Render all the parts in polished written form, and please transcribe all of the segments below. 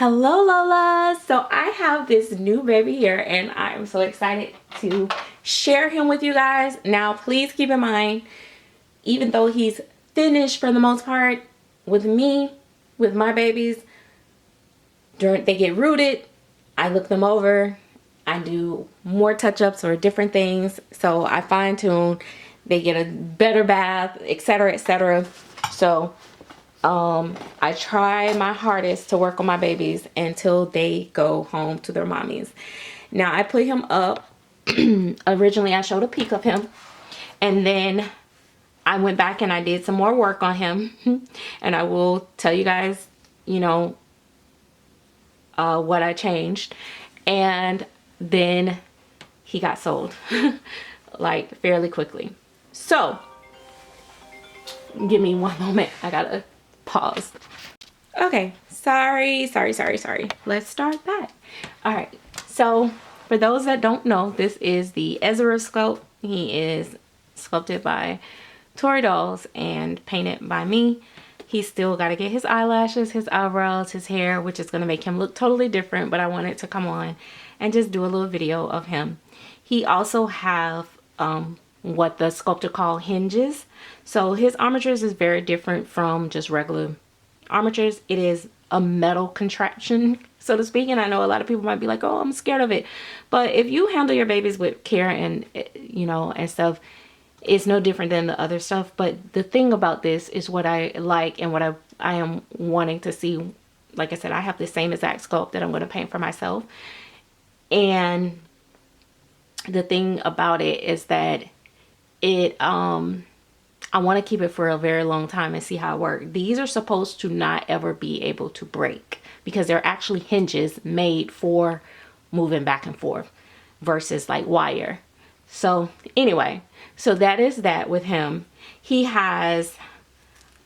Hello Lola. So I have this new baby here and I'm so excited to share him with you guys. Now please keep in mind, even though he's finished for the most part, with me, with my babies, during they get rooted, I look them over, I do more touch-ups or different things, so I fine-tune, they get a better bath, etc, etc. So I try my hardest to work on my babies until they go home to their mommies. Now I put him up. Originally I showed a peek of him, and then I went back and I did some more work on him. And I will tell you guys, you know, what I changed. And then he got sold like fairly quickly. So give me one moment, I gotta pause. Okay, sorry. Let's start back. All right, so for those that don't know, this is the Ezra Sculpt. He is sculpted by Tori Dolls and painted by me. He's still got to get his eyelashes, his eyebrows, his hair, which is going to make him look totally different, but I wanted to come on and just do a little video of him. He also have what the sculptor call hinges. So his armatures is very different from just regular armatures. It is a metal contraption, so to speak, and I know a lot of people might be like, oh, I'm scared of it, but if you handle your babies with care and you know and stuff, it's no different than the other stuff. But the thing about this is what I like and what I am wanting to see. Like I said, I have the same exact sculpt that I'm going to paint for myself, and the thing about it is that it I want to keep it for a very long time and see how it works. These are supposed to not ever be able to break because they're actually hinges made for moving back and forth versus like wire. So anyway, so that is that with him. He has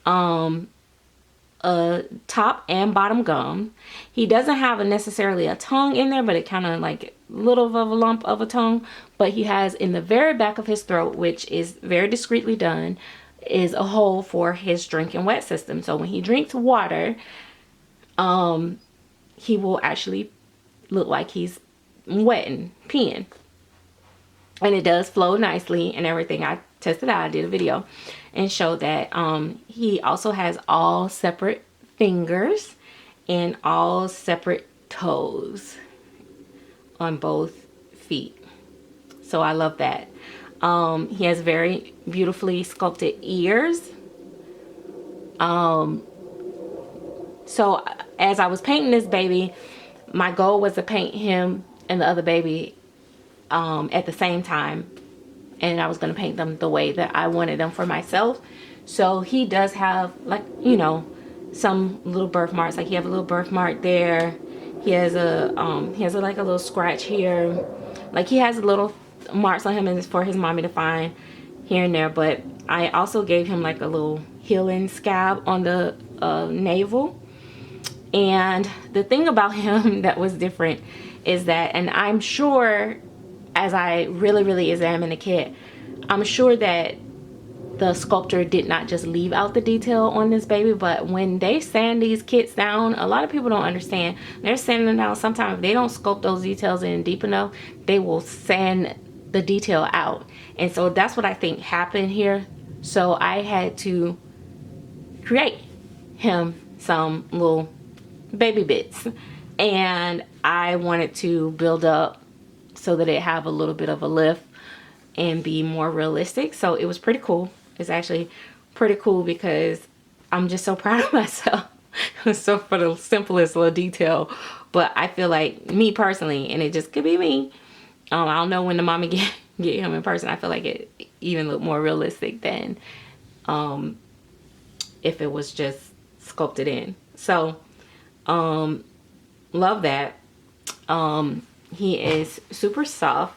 a top and bottom gum. He doesn't have necessarily a tongue in there, but it kind of like little of a lump of a tongue. But he has in the very back of his throat, which is very discreetly done, is a hole for his drinking wet system. So when he drinks water, he will actually look like he's wetting, peeing. And it does flow nicely and everything. I tested out, I did a video and showed that he also has all separate fingers and all separate toes on both feet. So I love that. He has very beautifully sculpted ears. So as I was painting this baby, my goal was to paint him and the other baby at the same time, and I was going to paint them the way that I wanted them for myself. So he does have, like, you know, some little birthmarks. Like he has a little birthmark there. He has a like a little scratch here. Like he has little marks on him, and it's for his mommy to find here and there. But I also gave him like a little healing scab on the navel. And the thing about him that was different is that, and I'm sure as I really examine the kit, I'm sure that the sculptor did not just leave out the detail on this baby, but when they sand these kits down, a lot of people don't understand. They're sanding them down. Sometimes if they don't sculpt those details in deep enough, they will sand the detail out. And so that's what I think happened here. So I had to create him some little baby bits, and I wanted to build up so that it have a little bit of a lift and be more realistic. So it was pretty cool. It's actually pretty cool because I'm just so proud of myself. So for the simplest little detail, but I feel like, me personally, and it just could be me, I don't know, when the mommy get him in person, I feel like it even looked more realistic than if it was just sculpted in. So love that. He is super soft.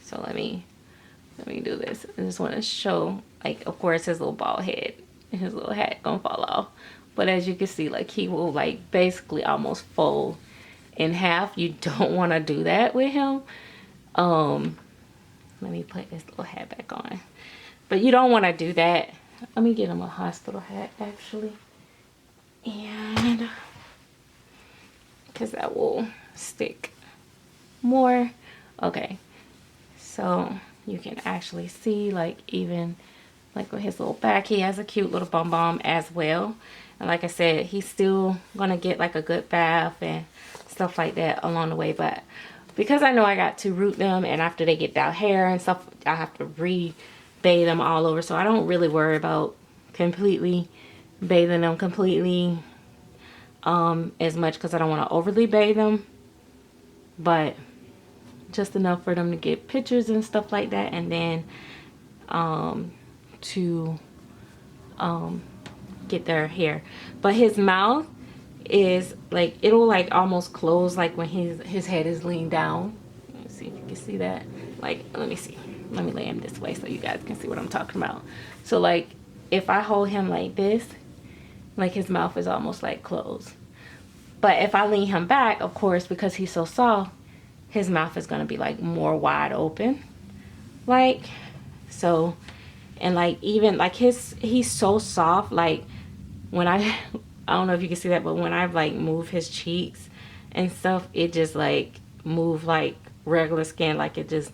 So let me do this. I just want to show, like, of course his little bald head and his little hat gonna fall off, but as you can see, like, he will like basically almost fold in half. You don't want to do that with him. Let me put his little hat back on, but you don't want to do that. Let me get him a hospital hat actually. And because that will stick more. Okay, so you can actually see, like, even like with his little back, he has a cute little bum bum as well. And like I said, he's still gonna get like a good bath and stuff like that along the way. But because I know I got to root them, and after they get down hair and stuff, I have to re-bathe them all over. So I don't really worry about completely bathing them completely as much, because I don't want to overly bathe them, but just enough for them to get pictures and stuff like that, and then to get their hair. But his mouth is like, it'll like almost close like when his head is leaned down. Let me see if you can see that. Like, let me see, let me lay him this way so you guys can see what I'm talking about. So like if I hold him like this, like his mouth is almost like closed. But if I lean him back, of course, because he's so soft, his mouth is going to be like more wide open, like so. And like even like he's so soft, like when I don't know if you can see that, but when I like move his cheeks and stuff, it just like move like regular skin, like it just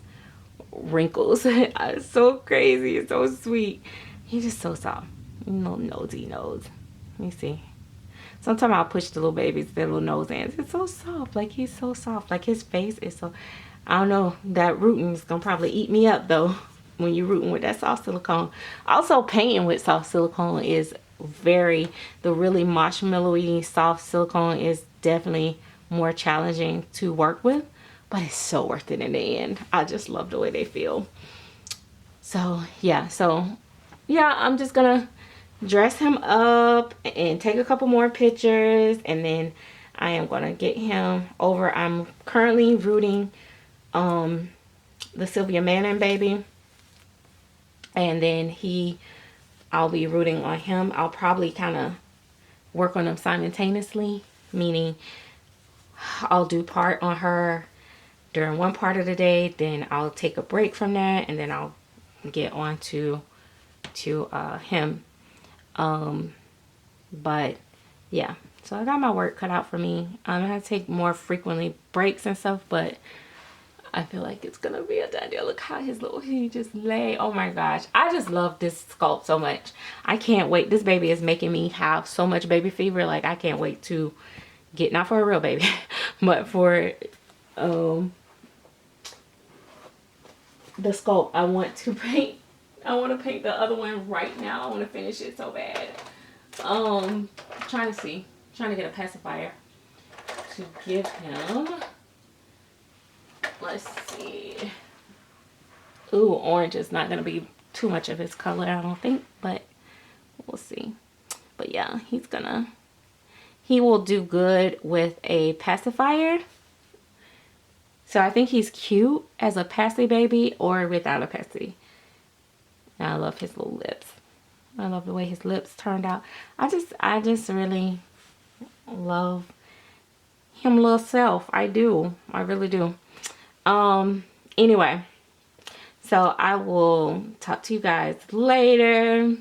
wrinkles. It's so crazy, it's so sweet. He's just so soft. No nosy nose. Let me see. Sometimes I'll push the little babies, their little nose ends. It's so soft. Like, he's so soft. Like, his face is so... I don't know. That rooting is going to probably eat me up, though, when you're rooting with that soft silicone. Also, painting with soft silicone is very... The really marshmallowy soft silicone is definitely more challenging to work with. But it's so worth it in the end. I just love the way they feel. So, yeah. I'm just going to dress him up and take a couple more pictures, and then I am going to get him over. I'm currently rooting the Sylvia Manning baby, and then I'll be rooting on him. I'll probably kind of work on them simultaneously, meaning I'll do part on her during one part of the day, then I'll take a break from that, and then I'll get on to him. But yeah, so I got my work cut out for me. I have to take more frequently breaks and stuff, but I feel like it's gonna be a done deal. Look how he just lay. Oh my gosh, I just love this sculpt so much. I can't wait. This baby is making me have so much baby fever. Like, I can't wait to get, not for a real baby, but for the sculpt. I want to paint the other one right now. I want to finish it so bad. Trying to get a pacifier to give him. Let's see. Ooh, orange is not gonna be too much of his color, I don't think, but we'll see. But yeah, he will do good with a pacifier. So I think he's cute as a passy baby or without a passy. I love his little lips. I love the way his lips turned out. I just really love him little self. I do. I really do. Anyway, so I will talk to you guys later.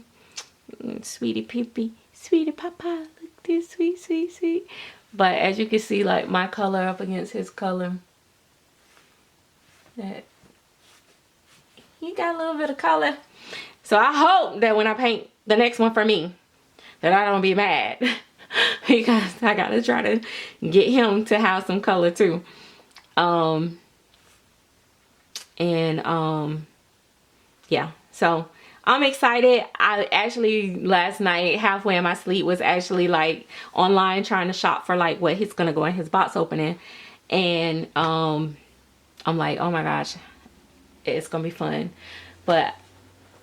Sweetie peepee, sweetie papa, look this sweet. But as you can see, like, my color up against his color, that he got a little bit of color. So I hope that when I paint the next one for me, that I don't be mad. Because I gotta try to get him to have some color too. Yeah, so I'm excited. I actually last night, halfway in my sleep, was actually like online trying to shop for like what he's gonna go in his box opening, and I'm like, oh my gosh, it's gonna be fun. But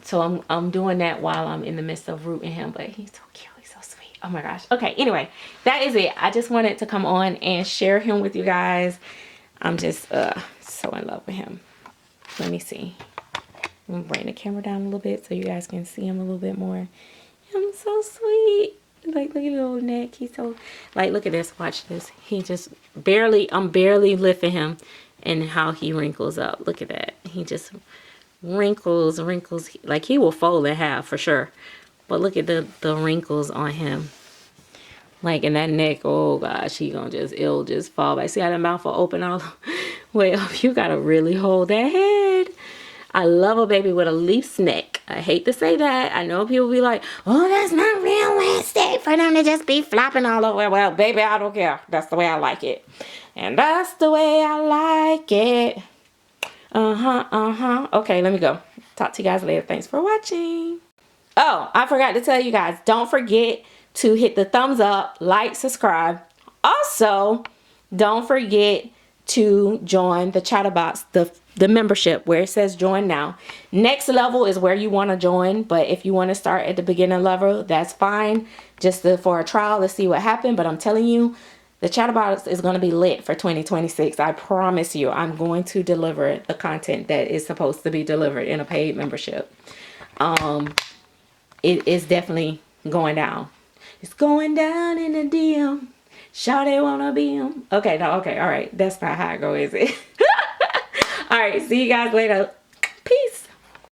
so I'm doing that while I'm in the midst of rooting him. But he's so cute, he's so sweet. Oh my gosh. Okay, anyway, that is it. I just wanted to come on and share him with you guys. I'm just so in love with him. Let me see. I'm gonna bring the camera down a little bit so you guys can see him a little bit more. I'm so sweet. Like, look at his little neck. He's so, like, look at this. Watch this. He just barely, I'm barely lifting him, and how he wrinkles up. Look at that. He just wrinkles. Like, he will fold in half for sure. But look at the wrinkles on him. Like in that neck, oh gosh, it'll just fall back. See how the mouth will open all the way up? You gotta really hold that head. I love a baby with a loose neck. I hate to say that. I know people be like, oh, that's not realistic for them to just be flopping all over. Well, baby, I don't care. That's the way I like it. And that's the way I like it. Okay, let me go. Talk to you guys later. Thanks for watching. Oh, I forgot to tell you guys, don't forget to hit the thumbs up, like, subscribe. Also, don't forget to join the chatterbox, the membership where it says join now. Next level is where you want to join, but if you want to start at the beginner level, that's fine. Just for a trial to see what happened. But I'm telling you, the chatterbox is going to be lit for 2026. I promise you, I'm going to deliver the content that is supposed to be delivered in a paid membership. It is definitely going down. It's going down in the DM. Shawty wanna be him. Okay, no, okay, all right. That's not how I go, is it? All right, see you guys later.